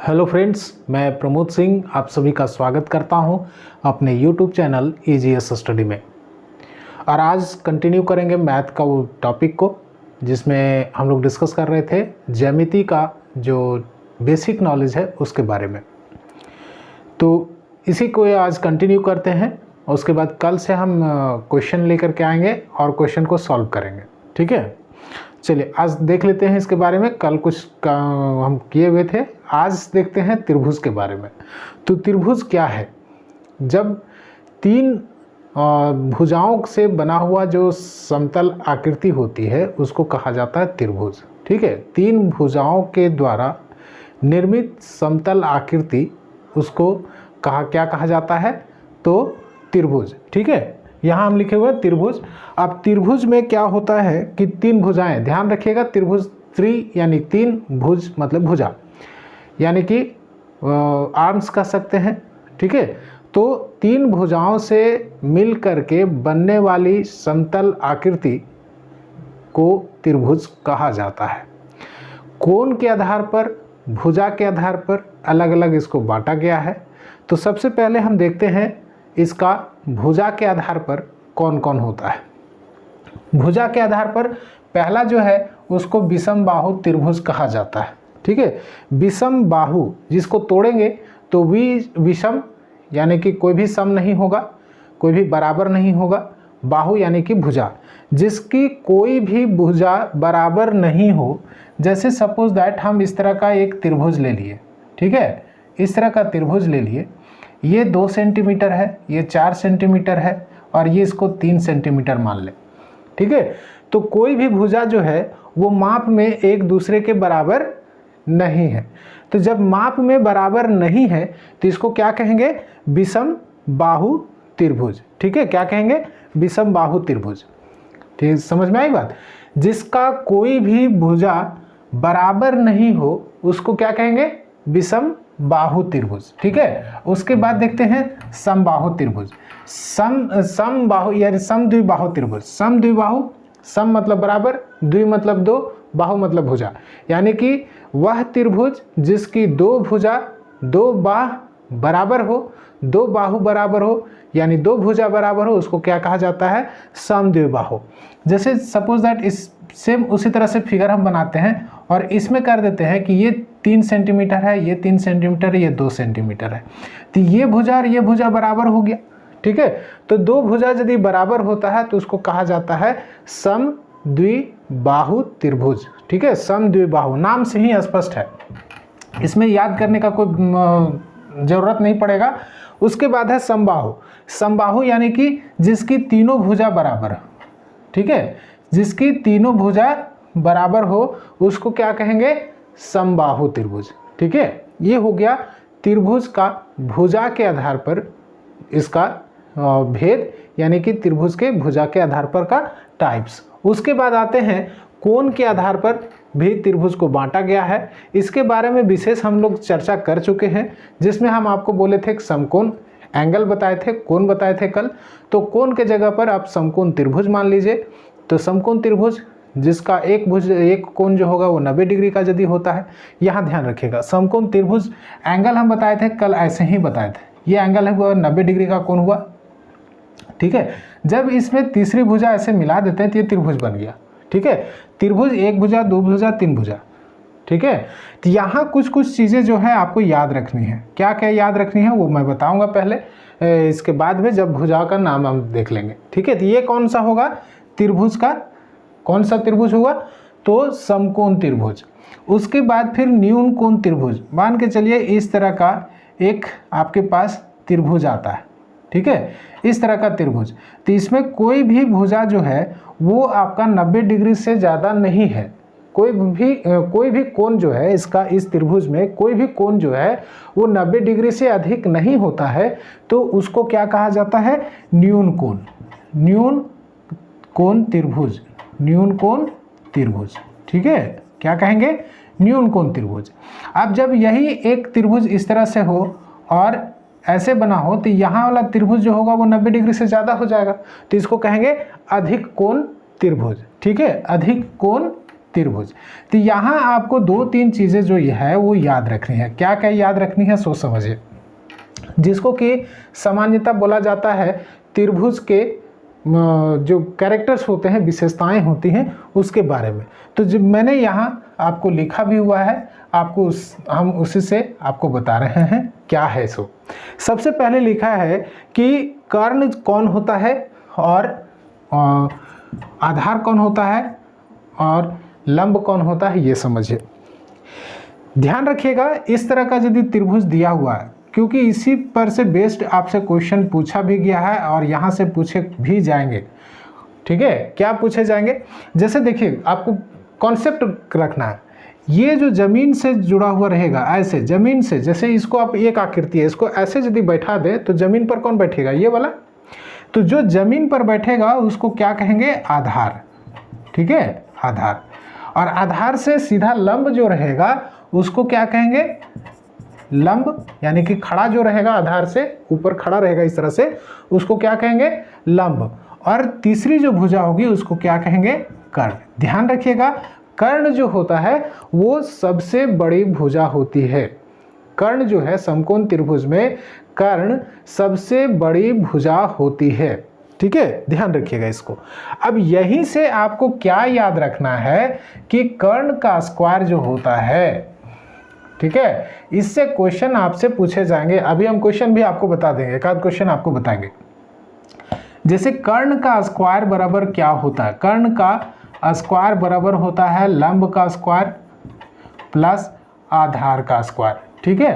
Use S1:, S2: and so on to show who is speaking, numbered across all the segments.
S1: Hello friends, मैं प्रमोद सिंह आप सभी का स्वागत करता हूं अपने यूट्यूब चैनल EGS स्टडी में। और आज कंटिन्यू करेंगे मैथ का वो टॉपिक को जिसमें हम लोग डिस्कस कर रहे थे ज्यामिति का जो बेसिक नॉलेज है उसके बारे में। तो इसी को आज कंटिन्यू करते हैं और उसके बाद कल से हम क्वेश्चन लेकर के आएंगे और क्वेश्चन को सॉल्व करेंगे। ठीक है, चलिए आज देख लेते हैं इसके बारे में। कल कुछ हम किए हुए थे, आज देखते हैं त्रिभुज के बारे में। तो त्रिभुज क्या है? जब तीन भुजाओं से बना हुआ जो समतल आकृति होती है उसको कहा जाता है त्रिभुज। ठीक है, तीन भुजाओं के द्वारा निर्मित समतल आकृति उसको क्या कहा जाता है? तो त्रिभुज। ठीक है, यहाँ हम लिखे हुए त्रिभुज। अब त्रिभुज में क्या होता है कि तीन भुजाएं, ध्यान रखिएगा, त्रिभुज त्रि यानी तीन, भुज मतलब भुजा यानी कि आर्म्स कह सकते हैं। ठीक है, तो तीन भुजाओं से मिल करके बनने वाली समतल आकृति को त्रिभुज कहा जाता है। कोण के आधार पर, भुजा के आधार पर अलग अलग इसको बांटा गया है। तो सबसे पहले हम देखते हैं इसका भुजा के आधार पर कौन कौन होता है। भुजा के आधार पर पहला जो है उसको विषम बाहु त्रिभुज कहा जाता है। ठीक है, विषम बाहु जिसको तोड़ेंगे तो विषम यानी कि कोई भी सम नहीं होगा, कोई भी बराबर नहीं होगा। बाहु यानी कि भुजा, जिसकी कोई भी भुजा बराबर नहीं हो। जैसे सपोज दैट हम इस तरह का एक त्रिभुज ले लिए। ठीक है, इस तरह का त्रिभुज ले लिए, ये 2 सेंटीमीटर है, ये 4 सेंटीमीटर है और ये इसको 3 सेंटीमीटर मान ले। ठीक है, तो कोई भी भुजा जो है वो माप में एक दूसरे के बराबर नहीं है। तो जब माप में बराबर नहीं है तो इसको क्या कहेंगे? विषम बाहु त्रिभुज। ठीक है, क्या कहेंगे? विषम बाहु त्रिभुज। ठीक, समझ में आई बात? जिसका कोई भी भुजा बराबर नहीं हो उसको क्या कहेंगे? विषम बाहु त्रिभुज। ठीक है, उसके बाद देखते हैं समबाहु त्रिभुज। सम बाहु यानी समद्विबाहु त्रिभुज। समद्विबाहु, सम मतलब बराबर, द्वि मतलब दो, बाहु मतलब भुजा, यानी कि वह त्रिभुज जिसकी दो भुजा, दो बाह बराबर हो, दो बाहु बराबर हो, यानी दो भुजा बराबर हो, उसको क्या कहा जाता है? समद्विबाहु। जैसे सपोज दैट इस सेम उसी तरह से फिगर हम बनाते हैं और इसमें कर देते हैं कि ये 3 सेंटीमीटर है, ये 3 सेंटीमीटर है, ये 2 सेंटीमीटर है। तो ये भुजा और ये भुजा बराबर हो गया। ठीक है, तो दो भुजा यदि बराबर होता है तो उसको कहा जाता है समद्विबाहु त्रिभुज। ठीक है, समद्विबाहु नाम से ही स्पष्ट है, इसमें याद करने का कोई जरूरत नहीं पड़ेगा। उसके बाद है समबाहु। समबाहु यानी कि जिसकी तीनों भुजा बराबर हो। ठीक है, जिसकी तीनों भुजा बराबर हो उसको क्या कहेंगे? समबाहु त्रिभुज। ठीक है, ये हो गया त्रिभुज का भुजा के आधार पर इसका भेद, यानी कि त्रिभुज के भुजा के आधार पर का टाइप्स। उसके बाद आते हैं कोण के आधार पर भी त्रिभुज को बांटा गया है। इसके बारे में विशेष हम लोग चर्चा कर चुके हैं, जिसमें हम आपको बोले थे समकोण एंगल बताए थे, कोण बताए थे कल। तो कोण के जगह पर आप समकोण त्रिभुज मान लीजिए। तो समकोण त्रिभुज जिसका एक कोण जो होगा वो 90 डिग्री का यदि होता है। यहाँ ध्यान रखिएगा, समकोण त्रिभुज एंगल हम बताए थे कल, ऐसे ही बताए थे। ये एंगल है वो 90 डिग्री का कोण हुआ। ठीक है, जब इसमें तीसरी भुजा ऐसे मिला देते हैं तो ये त्रिभुज बन गया। ठीक है, त्रिभुज एक भुजा, दो भुजा, तीन भुजा। ठीक है, तो यहाँ कुछ कुछ चीज़ें जो है आपको याद रखनी है। क्या क्या याद रखनी है वो मैं बताऊंगा पहले, इसके बाद में जब भुजा का नाम हम देख लेंगे। ठीक है, तो ये कौन सा होगा? त्रिभुज का कौन सा त्रिभुज हुआ? तो समकोण त्रिभुज। उसके बाद फिर न्यून कोण त्रिभुज। मान के चलिए इस तरह का एक आपके पास त्रिभुज आता है। ठीक है, इस तरह का त्रिभुज, तो इसमें कोई भी भुजा जो है वो आपका 90 डिग्री से ज़्यादा नहीं है। कोई भी कोण जो है इसका, इस त्रिभुज में कोई भी कोण जो है वो 90 डिग्री से अधिक नहीं होता है। तो उसको क्या कहा जाता है? न्यून कोण। न्यून कोण त्रिभुज, न्यून कोण त्रिभुज। ठीक है, क्या कहेंगे? न्यून कोण त्रिभुज। अब जब यही एक त्रिभुज इस तरह से हो और ऐसे बना हो तो यहाँ वाला त्रिभुज जो होगा वो 90 डिग्री से ज़्यादा हो जाएगा, तो इसको कहेंगे अधिक कोण त्रिभुज। ठीक है, अधिक कोण त्रिभुज। तो यहाँ आपको 2-3 चीज़ें जो ये है वो याद रखनी है। क्या क्या याद रखनी है, सोच समझिए। जिसको कि सामान्यतः बोला जाता है त्रिभुज के जो कैरेक्टर्स होते हैं, विशेषताएं होती हैं, उसके बारे में। तो जब मैंने यहाँ आपको लिखा भी हुआ है, आपको हम उसी से आपको बता रहे हैं क्या है। सो सबसे पहले लिखा है कि कर्ण कौन होता है और आधार कौन होता है और लंब कौन होता है, ये समझिए। ध्यान रखिएगा, इस तरह का यदि त्रिभुज दिया हुआ है, क्योंकि इसी पर से बेस्ड आपसे क्वेश्चन पूछा भी गया है और यहाँ से पूछे भी जाएंगे। ठीक है, क्या पूछे जाएंगे, जैसे देखिए आपको कॉन्सेप्ट रखना है। ये जो जमीन से जुड़ा हुआ रहेगा, ऐसे जमीन से, जैसे इसको आप एक आकृति है, इसको ऐसे यदि बैठा दे तो जमीन पर कौन बैठेगा, ये वाला। तो जो जमीन पर बैठेगा उसको क्या कहेंगे, आधार। ठीक है, आधार। और आधार से सीधा लंब जो रहेगा उसको क्या कहेंगे, लंब। यानी कि खड़ा जो रहेगा, आधार से ऊपर खड़ा रहेगा इस तरह से, उसको क्या कहेंगे, लंब। और तीसरी जो भुजा होगी उसको क्या कहेंगे, कर्ण। ध्यान रखिएगा, कर्ण जो होता है वो सबसे बड़ी भुजा होती है। कर्ण जो है समकोण त्रिभुज में कर्ण सबसे बड़ी भुजा होती है। ठीक है, ध्यान रखिएगा इसको। अब यहीं से आपको क्या याद रखना है कि कर्ण का स्क्वायर जो होता है, ठीक है, इससे क्वेश्चन आपसे पूछे जाएंगे। अभी हम क्वेश्चन भी आपको बता देंगे, एक आध क्वेश्चन आपको बताएंगे। जैसे कर्ण का स्क्वायर बराबर क्या होता है, कर्ण का स्क्वायर बराबर होता है लंब का स्क्वायर प्लस आधार का स्क्वायर। ठीक है,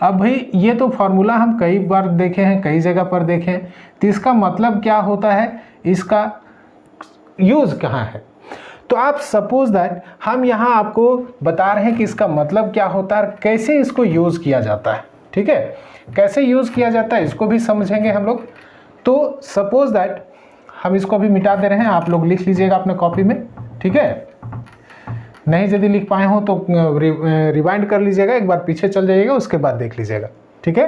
S1: अब भाई ये तो फॉर्मूला हम कई बार देखे हैं, कई जगह पर देखे हैं, तो इसका मतलब क्या होता है, इसका यूज कहाँ है। तो आप सपोज दैट हम यहाँ आपको बता रहे हैं कि इसका मतलब क्या होता है, कैसे इसको यूज किया जाता है। ठीक है, कैसे यूज किया जाता है इसको भी समझेंगे हम लोग। तो सपोज दैट हम इसको भी मिटा दे रहे हैं, आप लोग लिख लीजिएगा अपने कॉपी में। ठीक है, नहीं यदि लिख पाए हो तो रिवाइंड कर लीजिएगा, एक बार पीछे चल जाइएगा, उसके बाद देख लीजिएगा। ठीक है,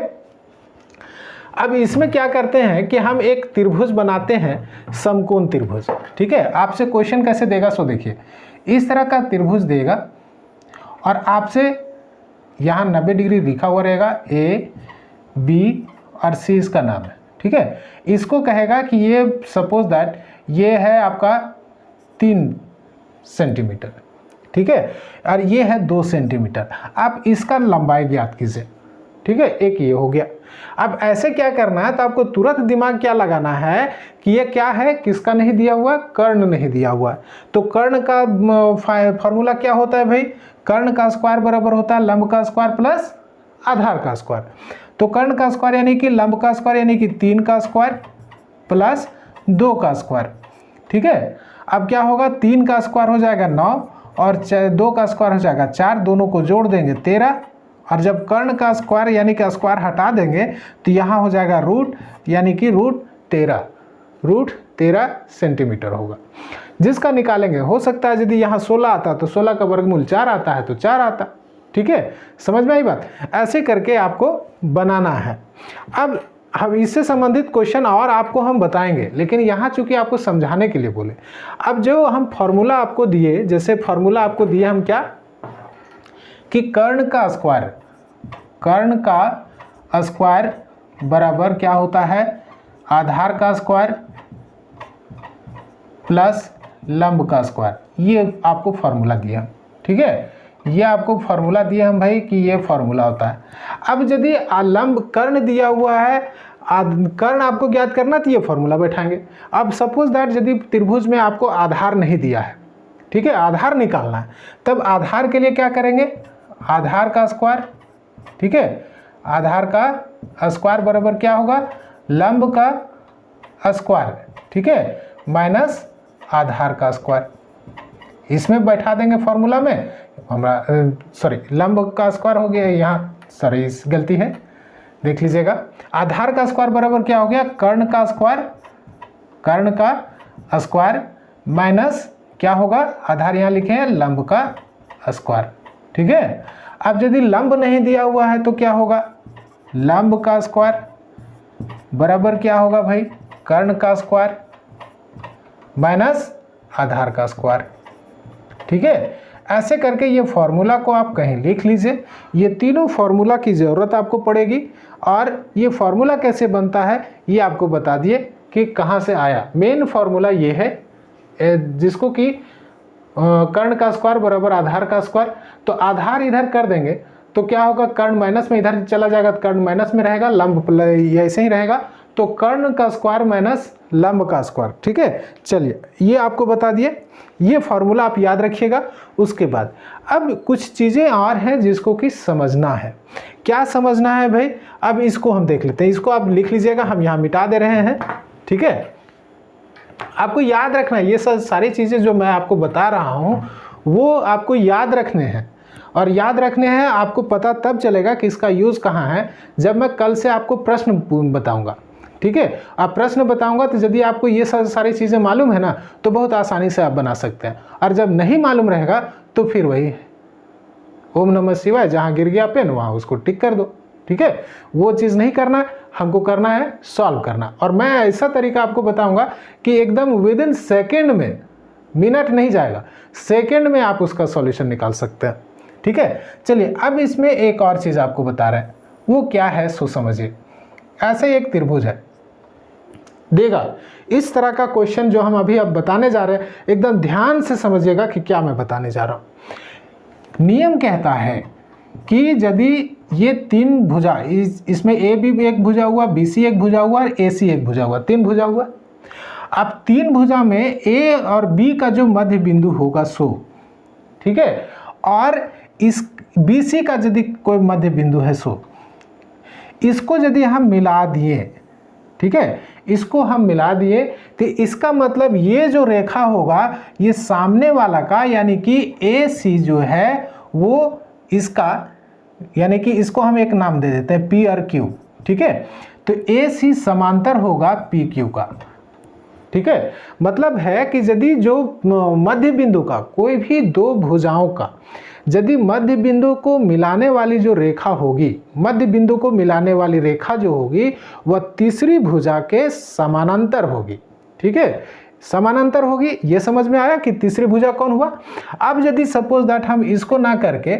S1: अब इसमें क्या करते हैं कि हम एक त्रिभुज बनाते हैं, समकोण त्रिभुज। ठीक है, आपसे क्वेश्चन कैसे देगा, सो देखिए, इस तरह का त्रिभुज देगा और आपसे यहाँ 90 डिग्री लिखा हुआ रहेगा, ए बी और सी इसका नाम है। ठीक है, इसको कहेगा कि ये सपोज दैट ये है आपका 3 सेंटीमीटर। ठीक है, और ये है 2 सेंटीमीटर। आप इसका लंबाई ज्ञात कीजिए। ठीक है, एक ये हो गया। अब ऐसे क्या करना है, तो आपको तुरंत दिमाग क्या लगाना है कि ये क्या है, किसका नहीं दिया हुआ, कर्ण नहीं दिया हुआ है। तो कर्ण का फॉर्मूला क्या होता है भाई, कर्ण का स्क्वायर बराबर होता है लंब का स्क्वायर प्लस आधार का स्क्वायर। तो कर्ण का स्क्वायर यानी कि लंब का स्क्वायर यानी कि 3 का स्क्वायर प्लस 2 का स्क्वायर। ठीक है, अब क्या होगा, 3 का स्क्वायर हो जाएगा 9 और 2 का स्क्वायर हो जाएगा 4, दोनों को जोड़ देंगे 13। और जब कर्ण का स्क्वायर यानी कि स्क्वायर हटा देंगे तो यहाँ हो जाएगा रूट, यानी कि रूट 13 सेंटीमीटर होगा, जिसका निकालेंगे। हो सकता है यदि यहाँ 16 आता तो 16 का वर्गमूल 4 आता है तो 4 आता। ठीक है, समझ में आई बात। ऐसे करके आपको बनाना है। अब हम इससे संबंधित क्वेश्चन और आपको हम बताएंगे, लेकिन यहाँ चूंकि आपको समझाने के लिए बोले। अब जो हम फॉर्मूला आपको दिए, जैसे फॉर्मूला आपको दिए हम क्या, कि कर्ण का स्क्वायर बराबर क्या होता है, आधार का स्क्वायर प्लस लंब का स्क्वायर। ये आपको फॉर्मूला दिया। ठीक है, ये आपको फॉर्मूला दिया हम भाई कि ये फॉर्मूला होता है। अब यदि लंब कर्ण दिया हुआ है, कर्ण आपको ज्ञात करना तो ये फॉर्मूला बैठाएंगे। अब सपोज दैट यदि त्रिभुज में आपको आधार नहीं दिया है, ठीक है, आधार निकालना है, तब आधार के लिए क्या करेंगे, आधार का स्क्वायर। ठीक है, आधार का स्क्वायर बराबर क्या होगा, लंब का स्क्वायर। ठीक है, माइनस आधार का स्क्वायर। इसमें बैठा देंगे फॉर्मूला में, हमारा सॉरी लंब का स्क्वायर हो गया यहाँ, सॉरी इस गलती है, देख लीजिएगा। आधार का स्क्वायर बराबर क्या हो गया, कर्ण का स्क्वायर माइनस क्या होगा, आधार यहाँ लिखे हैं लंब का स्क्वायर। ठीक है, अब यदि लंब नहीं दिया हुआ है तो क्या होगा, लंब का स्क्वायर बराबर क्या होगा भाई, कर्ण का स्क्वायर माइनस आधार का स्क्वायर। ठीक है। ऐसे करके ये फॉर्मूला को आप कहीं लिख लीजिए। ये तीनों फॉर्मूला की ज़रूरत आपको पड़ेगी, और ये फॉर्मूला कैसे बनता है ये आपको बता दिए कि कहाँ से आया। मेन फॉर्मूला ये है जिसको कि कर्ण का स्क्वायर बराबर आधार का स्क्वायर। तो आधार इधर कर देंगे तो क्या होगा, कर्ण माइनस में इधर चला जाएगा तो कर्ण माइनस में रहेगा, लंब ऐसे ही रहेगा, तो कर्ण का स्क्वायर माइनस लंब का स्क्वायर। ठीक है, चलिए ये आपको बता दिए, ये फॉर्मूला आप याद रखिएगा। उसके बाद अब कुछ चीज़ें और हैं जिसको कि समझना है। क्या समझना है भाई, अब इसको हम देख लेते हैं। इसको आप लिख लीजिएगा, हम यहाँ मिटा दे रहे हैं। ठीक है, आपको याद रखना है ये सब सारी चीज़ें जो मैं आपको बता रहा हूँ वो आपको याद रखने हैं, और याद रखने हैं आपको पता तब चलेगा कि इसका यूज़ कहाँ है जब मैं कल से आपको प्रश्न बताऊँगा। ठीक है, आप प्रश्न बताऊंगा तो यदि आपको ये सारी चीज़ें मालूम है ना तो बहुत आसानी से आप बना सकते हैं, और जब नहीं मालूम रहेगा तो फिर वही ओम नमः शिवाय, जहाँ गिर गया पेन वहाँ उसको टिक कर दो। ठीक है, वो चीज़ नहीं करना, हमको करना है सॉल्व करना। और मैं ऐसा तरीका आपको बताऊंगा कि एकदम विद इन सेकेंड में, मिनट नहीं जाएगा, सेकेंड में आप उसका सॉल्यूशन निकाल सकते हैं। ठीक है, चलिए अब इसमें एक और चीज़ आपको बता रहे हैं, वो क्या है सो समझिए। ऐसे एक त्रिभुज है, देगा इस तरह का क्वेश्चन जो हम अभी अब बताने जा रहे हैं, एकदम ध्यान से समझिएगा कि क्या मैं बताने जा रहा हूं। नियम कहता है कि यदि ये तीन भुजा, इसमें ए बी एक भुजा हुआ, बी सी एक भुजा हुआ और ए सी एक भुजा हुआ, तीन भुजा हुआ। अब तीन भुजा में ए और बी का जो मध्य बिंदु होगा सो, ठीक है, और इस बी सी का यदि कोई मध्य बिंदु है सो, इसको यदि हम मिला दिए, ठीक है, इसको हम मिला दिए तो इसका मतलब ये जो रेखा होगा ये सामने वाला का, यानी कि ए सी जो है वो इसका, यानी कि इसको हम एक नाम दे देते हैं पी और क्यू। ठीक है, तो ए सी समांतर होगा पी क्यू का। ठीक है, मतलब है कि यदि जो मध्य बिंदु का, कोई भी दो भुजाओं का यदि मध्य बिंदु को मिलाने वाली जो रेखा होगी, मध्य बिंदु को मिलाने वाली रेखा जो होगी वह तीसरी भुजा के समानांतर होगी। ठीक है, समानांतर होगी, ये समझ में आया कि तीसरी भुजा कौन हुआ। अब यदि सपोज दैट हम इसको ना करके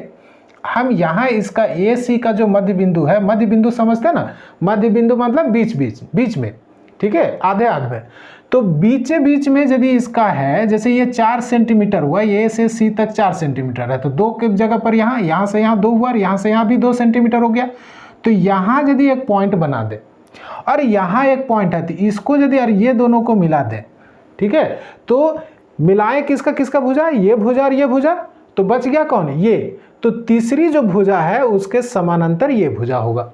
S1: हम यहाँ इसका ए सी का जो मध्य बिंदु है, मध्य बिंदु समझते हैं ना, मध्य बिंदु मतलब बीच में, ठीक है, आधे आधे, तो बीच में यदि इसका है, जैसे ये 4 सेंटीमीटर हुआ, ये से सी तक 4 सेंटीमीटर है, तो दो के जगह पर यहाँ से यहाँ 2 हुआ, और यहाँ से यहाँ भी 2 सेंटीमीटर हो गया। तो यहाँ यदि एक पॉइंट बना दे और यहाँ एक पॉइंट है, तो इसको यदि और ये दोनों को मिला दे, ठीक है, तो मिलाए किसका भुजा, ये भुजा और ये भुजा, तो बच गया कौन, ये, तो तीसरी जो भुजा है उसके समानांतर ये भुजा होगा।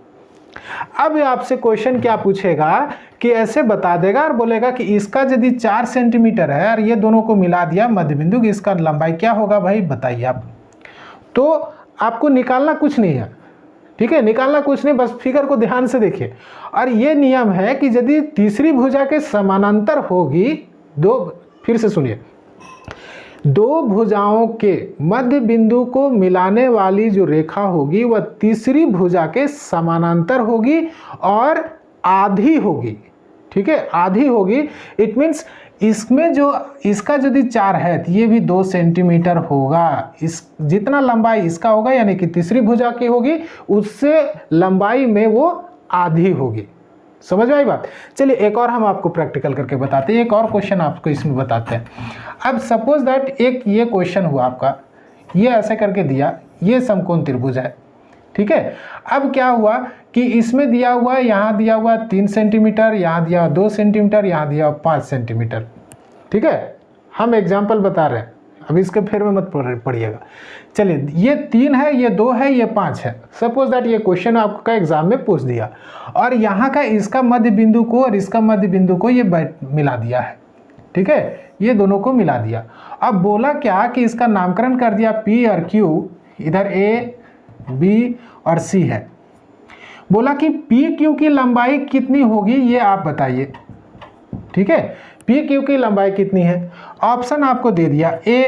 S1: अब आपसे क्वेश्चन क्या पूछेगा कि ऐसे बता देगा और बोलेगा कि इसका यदि 4 सेंटीमीटर है और ये दोनों को मिला दिया मध्य बिंदु की, इसका लंबाई क्या होगा भाई बताइए आप। तो आपको निकालना कुछ नहीं है, ठीक है, निकालना कुछ नहीं, बस फिगर को ध्यान से देखिए। और ये नियम है कि यदि तीसरी भुजा के समानांतर होगी, फिर से सुनिए, दो भुजाओं के मध्य बिंदु को मिलाने वाली जो रेखा होगी वह तीसरी भुजा के समानांतर होगी और आधी होगी। ठीक है, आधी होगी, इट मीन्स इसमें जो इसका यदि 4 है तो ये भी 2 सेंटीमीटर होगा, इस जितना लंबाई इसका होगा यानी कि तीसरी भुजा की होगी उससे लंबाई में वो आधी होगी। समझ में आई बात। चलिए एक और हम आपको प्रैक्टिकल करके बताते हैं, एक और क्वेश्चन आपको इसमें बताते हैं। अब सपोज दैट एक ये क्वेश्चन हुआ आपका, ये ऐसे करके दिया, ये समकोण त्रिभुज है। ठीक है, अब क्या हुआ कि इसमें दिया हुआ है, यहाँ दिया हुआ 3 सेंटीमीटर, यहाँ दिया 2 सेंटीमीटर, यहाँ दिया 5 सेंटीमीटर। ठीक है, हम एग्जाम्पल बता रहे हैं, अब इसके फेर में मत पढ़िएगा। चलिए ये 3 है, ये 2 है, ये 5 है। सपोज दैट ये क्वेश्चन आपका एग्जाम में पूछ दिया और यहाँ का इसका मध्य बिंदु को और इसका मध्य बिंदु को ये मिला दिया है। ठीक है, ये दोनों को मिला दिया। अब बोला क्या कि इसका नामकरण कर दिया P और Q, इधर A, B और C है। बोला कि PQ की लंबाई कितनी होगी ये आप बताइए। ठीक है, PQ की लंबाई कितनी है, ऑप्शन आपको दे दिया, A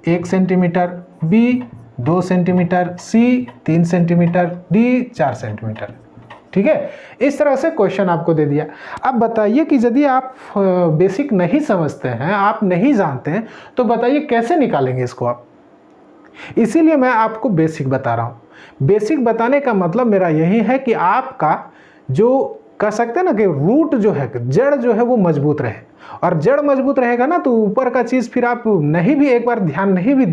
S1: 1 centimetre, B 2 centimetre, C 3 centimetre, D 4 centimetre. ठीक है, इस तरह से क्वेश्चन आपको दे दिया। अब बताइए कि यदि आप बेसिक नहीं समझते हैं, आप नहीं जानते हैं, तो बताइए कैसे निकालेंगे इसको आप। इसीलिए मैं आपको बेसिक बता रहा हूँ। बेसिक बताने का मतलब मेरा यही है कि आपका जो कह सकते हैं ना कि रूट जो है, जड़ जो है वो मजबूत रहे, और जड़ मजबूत रहेगा ना तो ऊपर का चीज़ फिर आप नहीं भी एक बार ध्यान नहीं भी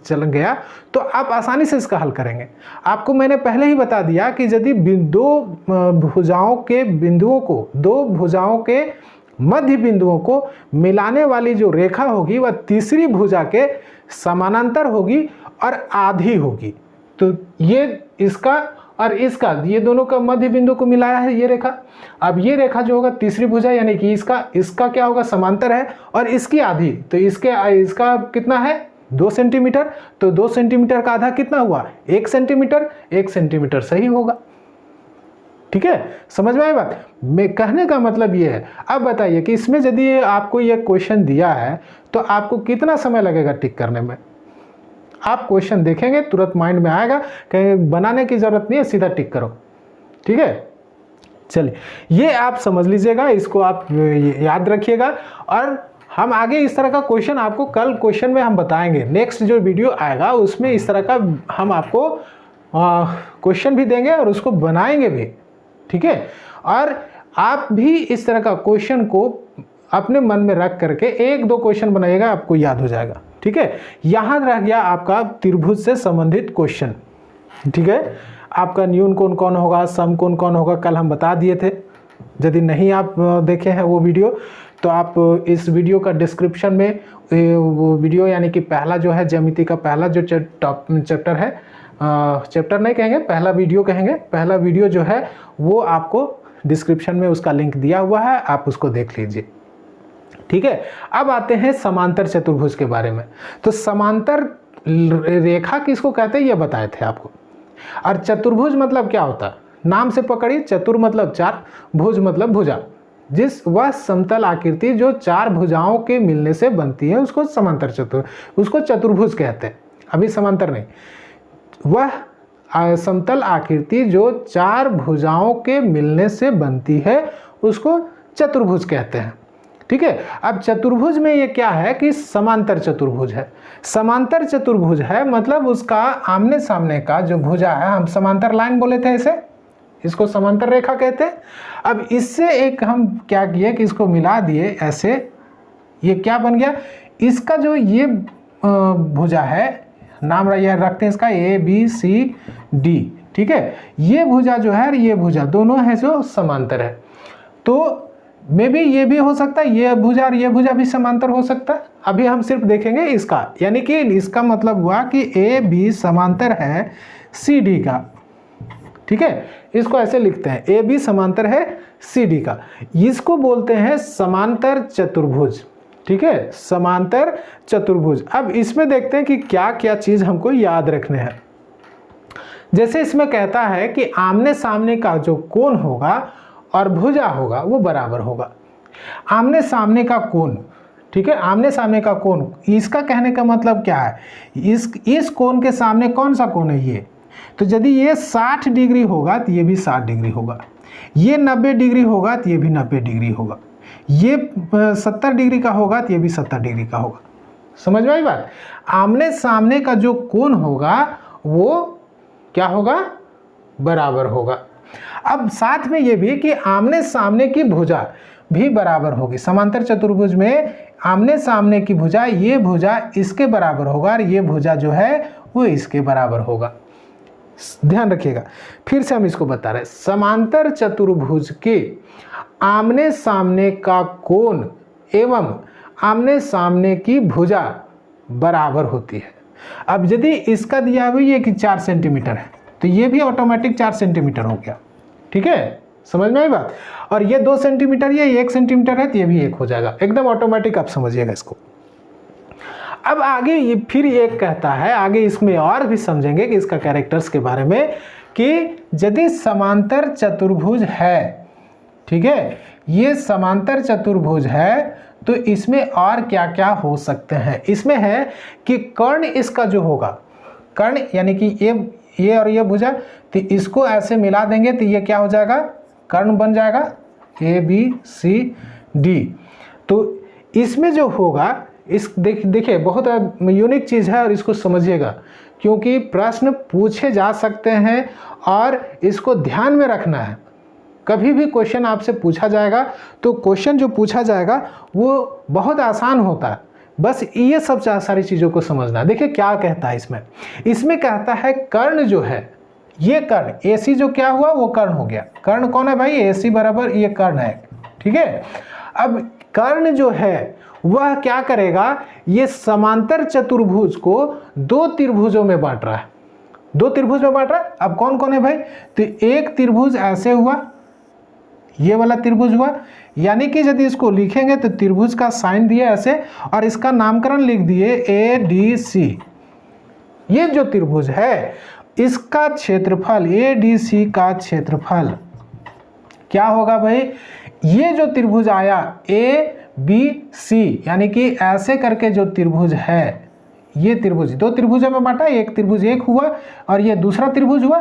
S1: चल गया तो आप आसानी से इसका हल करेंगे। आपको मैंने पहले ही बता दिया कि यदि दो भुजाओं के बिंदुओं को, दो भुजाओं के मध्य बिंदुओं को मिलाने वाली जो रेखा होगी वह तीसरी भुजा के समानांतर होगी और आधी होगी। तो ये इसका और इसका, ये दोनों का मध्य बिंदु को मिलाया है ये रेखा। अब ये रेखा जो होगा तीसरी भुजा यानी कि इसका क्या होगा, समांतर है, और इसकी आधी, तो इसका कितना है 2 सेंटीमीटर, तो 2 सेंटीमीटर का आधा कितना हुआ 1 सेंटीमीटर, 1 सेंटीमीटर सही होगा। ठीक है, समझ में आई बात। मैं कहने का मतलब ये है। अब बताइए कि इसमें यदि आपको ये क्वेश्चन दिया है तो आपको कितना समय लगेगा टिक करने में। आप क्वेश्चन देखेंगे तुरंत माइंड में आएगा, कहीं बनाने की जरूरत नहीं है, सीधा टिक करो। ठीक है, चलिए ये आप समझ लीजिएगा, इसको आप याद रखिएगा, और हम आगे इस तरह का क्वेश्चन आपको कल क्वेश्चन में हम बताएंगे। नेक्स्ट जो वीडियो आएगा उसमें इस तरह का हम आपको क्वेश्चन भी देंगे और उसको बनाएंगे भी। ठीक है, और आप भी इस तरह का क्वेश्चन को अपने मन में रख करके 1-2 क्वेश्चन बनाइएगा, आपको याद हो जाएगा। ठीक है, यहाँ रह गया आपका त्रिभुज से संबंधित क्वेश्चन। ठीक है, आपका न्यून कोण कौन होगा, सम कोण कौन होगा, कल हम बता दिए थे। यदि नहीं आप देखे हैं वो वीडियो तो आप इस वीडियो का डिस्क्रिप्शन में वो वीडियो यानी कि पहला जो है ज्यामिति का पहला जो चैप्टर है, चैप्टर नहीं कहेंगे, पहला वीडियो कहेंगे, पहला वीडियो जो है वो आपको डिस्क्रिप्शन में उसका लिंक दिया हुआ है, आप उसको देख लीजिए। ठीक है, अब आते हैं समांतर चतुर्भुज के बारे में। तो समांतर रेखा किसको कहते हैं ये बताए थे आपको। और चतुर्भुज मतलब क्या होता है, नाम से पकड़िए, चतुर मतलब 4, भुज मतलब भुजा। जिस वह समतल आकृति जो 4 भुजाओं के मिलने से बनती है उसको समांतर उसको चतुर्भुज कहते हैं। अभी समांतर नहीं, वह समतल आकृति जो 4 भुजाओं के मिलने से बनती है उसको चतुर्भुज कहते हैं। ठीक है, अब चतुर्भुज में ये क्या है कि समांतर चतुर्भुज है। समांतर चतुर्भुज है मतलब उसका आमने सामने का जो भुजा है, हम समांतर लाइन बोले थे इसे, इसको समांतर रेखा कहते हैं। अब इससे एक हम क्या किए कि इसको मिला दिए ऐसे, ये क्या बन गया, इसका जो ये भुजा है, नाम रखते हैं इसका ABCD। ठीक है, ये भुजा जो है, ये भुजा दोनों है जो समांतर है। तो में भी ये भी हो सकता है, ये भुजा और ये भुजा भी समांतर हो सकता है। अभी हम सिर्फ देखेंगे इसका, यानी कि इसका मतलब हुआ कि AB समांतर है CD का। ठीक है, इसको ऐसे लिखते हैं, AB समांतर है CD का, इसको बोलते हैं समांतर चतुर्भुज। ठीक है, समांतर चतुर्भुज। अब इसमें देखते हैं कि क्या क्या चीज हमको याद रखने हैं। जैसे इसमें कहता है कि आमने सामने का जो कोण होगा और भुजा होगा वो बराबर होगा। आमने सामने का कोण, ठीक है, आमने सामने का कोण, इसका कहने का मतलब क्या है, इस कोण के सामने कौन सा कोण है ये, तो यदि ये 60 डिग्री होगा तो ये भी 60 डिग्री होगा, ये 90 डिग्री होगा तो ये भी 90 डिग्री होगा, ये 70 डिग्री का होगा तो ये भी 70 डिग्री का होगा। समझ में आई बात। आमने सामने का जो कोण होगा वो क्या होगा, बराबर होगा। अब साथ में ये भी कि आमने सामने की भुजा भी बराबर होगी। समांतर चतुर्भुज में आमने सामने की भुजा, ये भुजा इसके बराबर होगा और ये भुजा जो है वो इसके बराबर होगा। ध्यान रखिएगा, फिर से हम इसको बता रहे हैं, समांतर चतुर्भुज के आमने सामने का कोण एवं आमने सामने की भुजा बराबर होती है। अब यदि इसका दिया हुआ ये कि 4 सेंटीमीटर है तो ये भी ऑटोमेटिक 4 सेंटीमीटर हो गया। ठीक है, समझ में आई बात। और ये 2 सेंटीमीटर, ये 1 सेंटीमीटर है तो ये भी 1 हो जाएगा, एकदम ऑटोमेटिक। आप समझिएगा इसको। अब आगे ये फिर एक कहता है, आगे इसमें और भी समझेंगे कि इसका कैरेक्टर्स के बारे में, कि यदि समांतर चतुर्भुज है, ठीक है, ये समांतर चतुर्भुज है तो इसमें और क्या क्या हो सकते हैं। इसमें है कि कर्ण इसका जो होगा, कर्ण यानी कि ये और ये भुजा, तो इसको ऐसे मिला देंगे तो ये क्या हो जाएगा, कर्ण बन जाएगा ABCD। तो इसमें जो होगा, इस देखिए बहुत यूनिक चीज़ है और इसको समझिएगा। क्योंकि प्रश्न पूछे जा सकते हैं और इसको ध्यान में रखना है। कभी भी क्वेश्चन आपसे पूछा जाएगा तो क्वेश्चन जो पूछा जाएगा वो बहुत आसान होता है, बस ये सब सारी चीज़ों को समझना। देखिए क्या कहता है इसमें कहता है कर्ण जो है, ये कर्ण AC जो क्या हुआ वो कर्ण हो गया। कर्ण कौन है भाई? AC बराबर ये कर्ण है, ठीक है। अब कर्ण जो है वह क्या करेगा, ये समांतर चतुर्भुज को दो त्रिभुजों में बांट रहा है, दो त्रिभुज में बांट रहा है। अब कौन कौन है भाई? तो एक त्रिभुज ऐसे हुआ, ये वाला त्रिभुज हुआ, यानी कि यदि इसको लिखेंगे तो त्रिभुज का साइन दिए ऐसे और इसका नामकरण लिख दिए ADC। ये जो त्रिभुज है इसका क्षेत्रफल ADC का क्षेत्रफल क्या होगा भाई? ये जो त्रिभुज आया ABC, यानी कि ऐसे करके जो त्रिभुज है, ये त्रिभुज दो त्रिभुजों में बांटा, एक त्रिभुज एक हुआ और ये दूसरा त्रिभुज हुआ।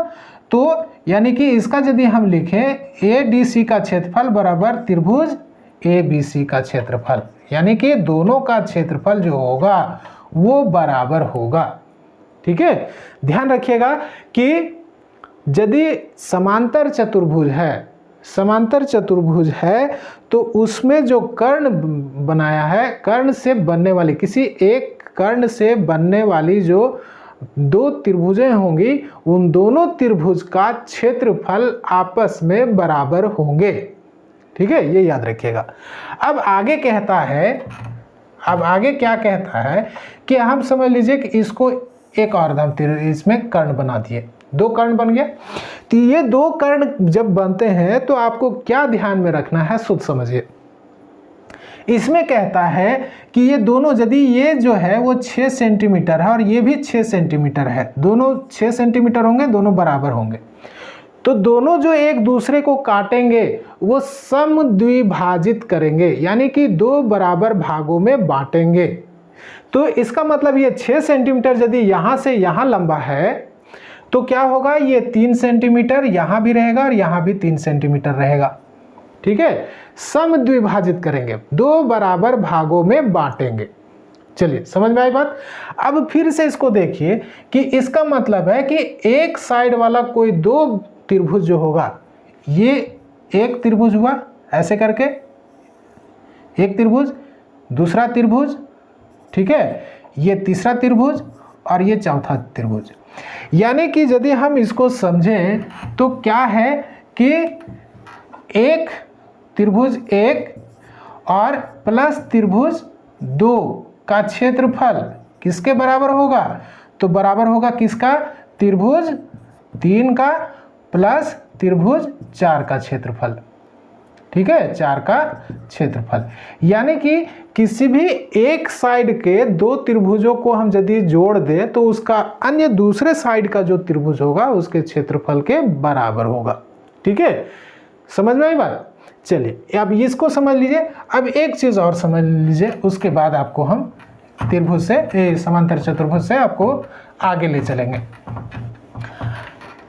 S1: तो यानी कि इसका यदि हम लिखें ADC का क्षेत्रफल बराबर त्रिभुज ABC का क्षेत्रफल, यानी कि दोनों का क्षेत्रफल जो होगा वो बराबर होगा, ठीक है। ध्यान रखिएगा कि यदि समांतर चतुर्भुज है, समांतर चतुर्भुज है तो उसमें जो कर्ण बनाया है, कर्ण से बनने वाली, किसी एक कर्ण से बनने वाली जो दो त्रिभुजें होंगी, उन दोनों त्रिभुज का क्षेत्रफल आपस में बराबर होंगे, ठीक है, ये याद रखिएगा। अब आगे कहता है, अब आगे क्या कहता है कि हम समझ लीजिए कि इसको एक और हम इसमें कर्ण बना दिए, दो कर्ण बन गया। तो ये दो कर्ण जब बनते हैं तो आपको क्या ध्यान में रखना है, शुद्ध समझिए। इसमें कहता है कि ये दोनों, यदि ये जो है वो 6 सेंटीमीटर है और ये भी 6 सेंटीमीटर है, दोनों 6 सेंटीमीटर होंगे, दोनों बराबर होंगे, तो दोनों जो एक दूसरे को काटेंगे वो समद्विभाजित करेंगे, यानी कि दो बराबर भागों में बांटेंगे। तो इसका मतलब ये 6 सेंटीमीटर यदि यहाँ से यहाँ लंबा है तो क्या होगा, ये 3 सेंटीमीटर यहाँ भी रहेगा और यहाँ भी 3 सेंटीमीटर रहेगा, ठीक है। समद्विभाजित करेंगे, दो बराबर भागों में बांटेंगे। चलिए समझ में आई बात। अब फिर से इसको देखिए कि इसका मतलब है कि एक साइड वाला कोई दो त्रिभुज जो होगा, ये एक त्रिभुज हुआ ऐसे करके, एक त्रिभुज, दूसरा त्रिभुज, ठीक है, ये तीसरा त्रिभुज और ये चौथा त्रिभुज। यानी कि यदि हम इसको समझें तो क्या है कि एक त्रिभुज एक और प्लस त्रिभुज दो का क्षेत्रफल किसके बराबर होगा, तो बराबर होगा किसका, त्रिभुज 3 का प्लस त्रिभुज 4 का क्षेत्रफल, ठीक है, 4 का क्षेत्रफल। यानी कि किसी भी एक साइड के दो त्रिभुजों को हम यदि जोड़ दें तो उसका अन्य दूसरे साइड का जो त्रिभुज होगा उसके क्षेत्रफल के बराबर होगा, ठीक है, समझ में आई बात। चलिए अब इसको समझ लीजिए। अब एक चीज और समझ लीजिए, उसके बाद आपको हम त्रिभुज से, समांतर चतुर्भुज से आपको आगे ले चलेंगे।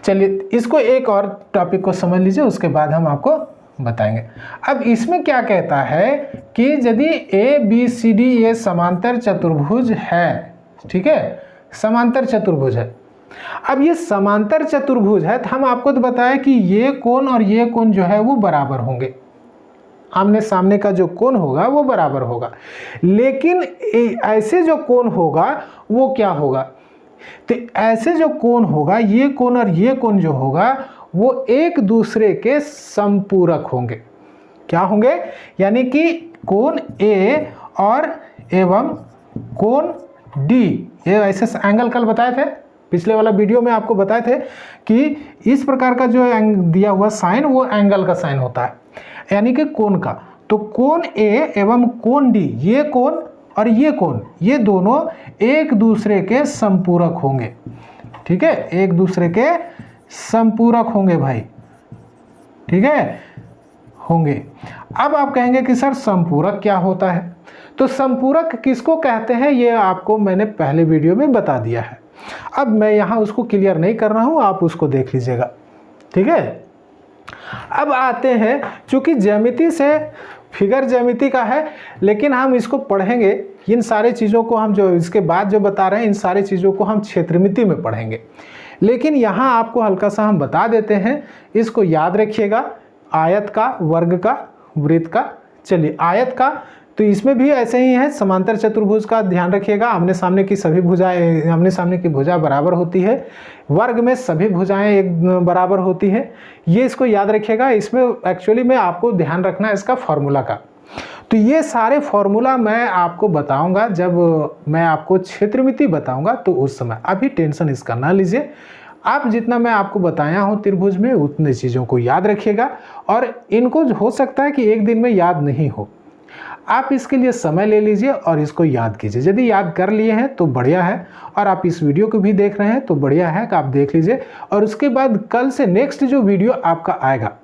S1: चलिए इसको एक और टॉपिक को समझ लीजिए, उसके बाद हम आपको बताएंगे। अब इसमें क्या कहता है कि यदि ABCD ये समांतर चतुर्भुज है, ठीक है, समांतर चतुर्भुज है। अब ये समांतर चतुर्भुज है तो हम आपको तो बताया कि ये कोण और ये कोण जो है वो बराबर होंगे, आमने सामने का जो कोण होगा वो बराबर होगा। लेकिन ऐसे जो कोण होगा वो क्या होगा, तो ऐसे जो कोण होगा, ये कोण और ये कोण जो होगा वो एक दूसरे के संपूरक होंगे। क्या होंगे, यानी कि कोण A और एवं कोण D, ये ऐसे एंगल कल बताए थे, पिछले वाला वीडियो में आपको बताए थे कि इस प्रकार का जो दिया हुआ साइन वो एंगल का साइन होता है, यानी कि कोण का। तो कोण A एवं कोण D, ये कोण और ये कोण, ये दोनों एक दूसरे के संपूरक होंगे, ठीक है, एक दूसरे के संपूरक होंगे भाई, ठीक है, होंगे। अब आप कहेंगे कि सर संपूरक क्या होता है, तो संपूरक किसको कहते हैं ये आपको मैंने पहले वीडियो में बता दिया है। अब मैं यहाँ उसको क्लियर नहीं कर रहा हूँ, आप उसको देख लीजिएगा, ठीक है। अब आते हैं, चूंकि ज्यामिति से फिगर ज्यामिति का है, लेकिन हम इसको पढ़ेंगे, इन सारी चीज़ों को हम जो इसके बाद जो बता रहे हैं इन सारी चीज़ों को हम क्षेत्रमिति में पढ़ेंगे। लेकिन यहाँ आपको हल्का सा हम बता देते हैं, इसको याद रखिएगा। आयत का, वर्ग का, वृत्त का। चलिए आयत का, तो इसमें भी ऐसे ही है, समांतर चतुर्भुज का ध्यान रखिएगा। आमने सामने की सभी भुजाएं, आमने सामने की भुजा बराबर होती है। वर्ग में सभी भुजाएं एक बराबर होती है, ये इसको याद रखिएगा। इसमें एक्चुअली में आपको ध्यान रखना है इसका फॉर्मूला का। तो ये सारे फॉर्मूला मैं आपको बताऊंगा जब मैं आपको क्षेत्रमिति बताऊंगा, तो उस समय। अभी टेंशन इसका ना लीजिए, आप जितना मैं आपको बताया हूँ त्रिभुज में उतने चीज़ों को याद रखिएगा, और इनको हो सकता है कि एक दिन में याद नहीं हो। आप इसके लिए समय ले लीजिए और इसको याद कीजिए। यदि याद कर लिए हैं तो बढ़िया है, और आप इस वीडियो को भी देख रहे हैं तो बढ़िया है कि आप देख लीजिए। और उसके बाद कल से नेक्स्ट जो वीडियो आपका आएगा,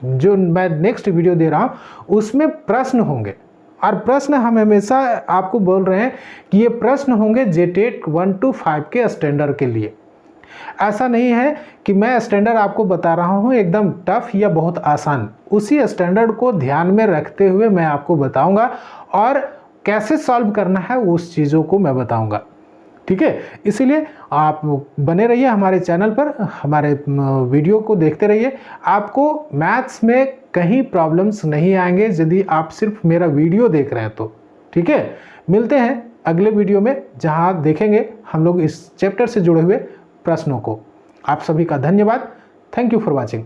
S1: जो मैं नेक्स्ट वीडियो दे रहा हूँ, उसमें प्रश्न होंगे। और प्रश्न हम हमेशा आपको बोल रहे हैं कि ये प्रश्न होंगे जेटेट 1 to 5 के स्टैंडर्ड के लिए। ऐसा नहीं है कि मैं स्टैंडर्ड आपको बता रहा हूँ एकदम टफ या बहुत आसान, उसी स्टैंडर्ड को ध्यान में रखते हुए मैं आपको बताऊंगा, और कैसे सॉल्व करना है उस चीज़ों को मैं बताऊंगा। ठीक है, इसीलिए आप बने रहिए हमारे चैनल पर, हमारे वीडियो को देखते रहिए। आपको मैथ्स में कहीं प्रॉब्लम्स नहीं आएंगे यदि आप सिर्फ मेरा वीडियो देख रहे हैं तो। ठीक है, मिलते हैं अगले वीडियो में, जहां देखेंगे हम लोग इस चैप्टर से जुड़े हुए प्रश्नों को। आप सभी का धन्यवाद। Thank you for watching.